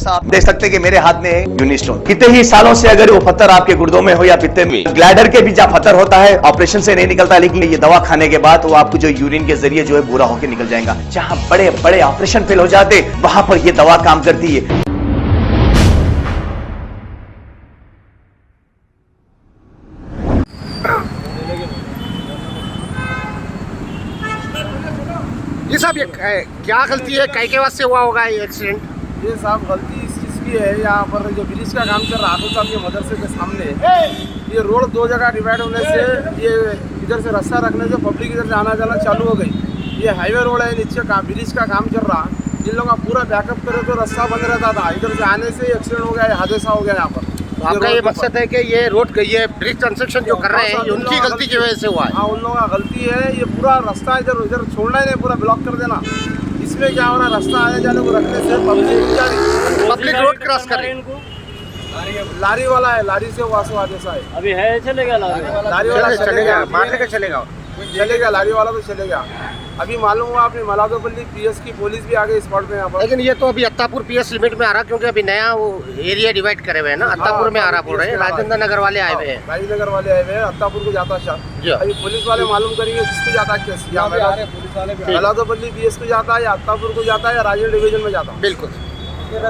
जैसा आप देख सकते हैं कि मेरे हाथ में यूनिस्टोन, कितने ही सालों से अगर वो पत्थर आपके गुर्दों में हो या पित्ते में, ग्लैडर के भी जहाँ पत्थर होता है ऑपरेशन से नहीं निकलता, लेकिन ये दवा खाने के बाद वो आपको जो यूरिन के जरिए जो है बुरा होकर निकल जाएगा। जहाँ बड़े बड़े ऑपरेशन फेल हो जाते वहां पर ये दवा काम करती है। ये साहब ये क्या गलती है, कै के वास्ते हुआ होगा ये एक्सीडेंट? ये साहब गलती इस चीज़ की है, यहाँ पर जो ब्रिज का काम चल रहा है साहब के मदरसे के सामने, ये रोड दो जगह डिवाइड होने से ये इधर से रास्ता रखने से पब्लिक इधर से आना जाना चालू हो गई। ये हाईवे रोड है, नीचे का ब्रिज का काम चल रहा, जिन लोगों का पूरा बैकअप करे तो रास्ता बंद रहता था, इधर से आने से एक्सीडेंट हो गया, हादसा हो गया यहाँ पर। तो आपका ये मकसद है कि ये रोड ये ब्रिज कंस्ट्रक्शन जो कर रहे हैं ये उनकी गलती की वजह से हुआ है? हाँ, उन लोगों का गलती है। ये पूरा रास्ता इधर उधर छोड़ना ही नहीं, पूरा ब्लॉक कर देना। इसमें क्या हो रहा, रास्ता आने जाने को रखने से पब्लिक रोड क्रॉस कर रही है। लारी वाला है, लारी से वासो हादसा है। अभी है, चलेगा लारी वाला चलेगा, मारने का चलेगा, लारी वाला तो चलेगा। अभी मालूम हुआ अपनी मलादोपल्ली पीएस की पुलिस भी आ गई स्पॉट पे यहाँ पर। लेकिन ये तो अभी अत्तापुर पीएस लिमिट में आ रहा, क्योंकि अभी नया वो एरिया डिवाइड करे हुए हैं ना, अत्तापुर में आ रहा बोल रहे हैं, राजेंद्र नगर वाले आए हुए हैं, राजेंद्र नगर वाले आए हुए हैं, अत्तापुर को जाता है। अभी पुलिस वाले मालूम करेंगे किसको जाता है, केस मलादोपल्ली पीएस को जाता है या अत्तापुर को जाता है या राजेंद्र डिवीजन में जाता है। बिल्कुल।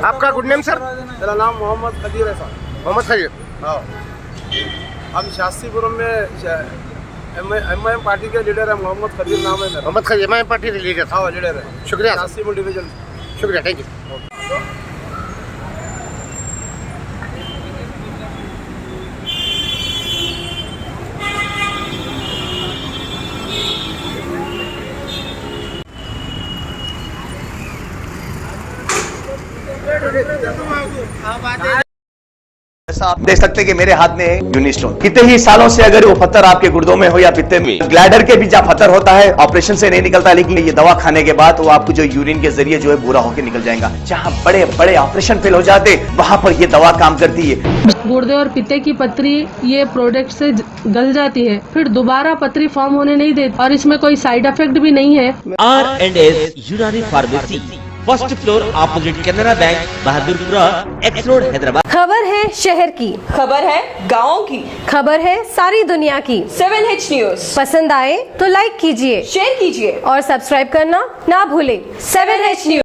आपका गुड नेम सर? मेरा नाम मोहम्मद खदीर है सर। मोहम्मद खदीर। हाँ, हम शास्त्रीपुरम में एमआईएम पार्टी के लीडर है, मोहम्मद खदीर नाम है मेरा। Mohammed Khadeer MIM party leader? हाँ, लीडर है। शुक्रिया शास्त्रीपुर डिवीजन। शुक्रिया, थैंक यू। जैसा आप देख सकते हैं कि मेरे हाथ में यूनिस्टोन, कितने ही सालों से अगर वो पत्थर आपके गुर्दों में हो या पित्ते में, ग्लैडर के भी जहाँ पत्थर होता है ऑपरेशन से नहीं निकलता, लेकिन ये दवा खाने के बाद वो आपको जो यूरिन के जरिए जो है बुरा होकर निकल जाएगा। जहाँ बड़े बड़े ऑपरेशन फेल हो जाते वहां पर ये दवा काम करती है। गुर्दे और पित्ते की पथरी ये प्रोडक्ट से गल जाती है, फिर दोबारा पथरी फॉर्म होने नहीं देती और इसमें कोई साइड इफेक्ट भी नहीं है। R&S यूनानी pharmacy, first floor opposite Canara bank, Bahadurpura x road, Hyderabad. खबर है शहर की, खबर है गाँव की, खबर है सारी दुनिया की। 7H न्यूज पसंद आए तो लाइक कीजिए, शेयर कीजिए और सब्सक्राइब करना ना भूले। 7H news.